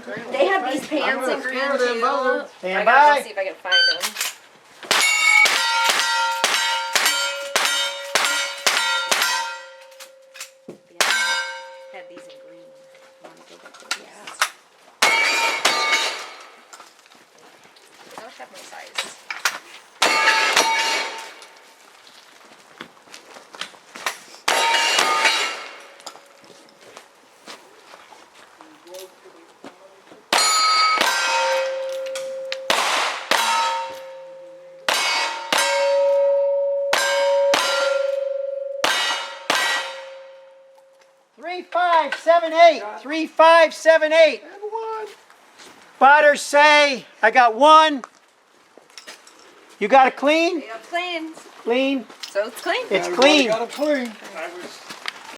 They have these pants in green too. Stand I gotta by. go see if I can find them. Yeah, had these in green. I want to go back to these. They don't have my size. Three, 5, 7, 8. 3, 5, 7, 8. Spotters say I got 1. You got it clean? Yeah, clean. Clean. So it's clean. It's clean. Got it clean.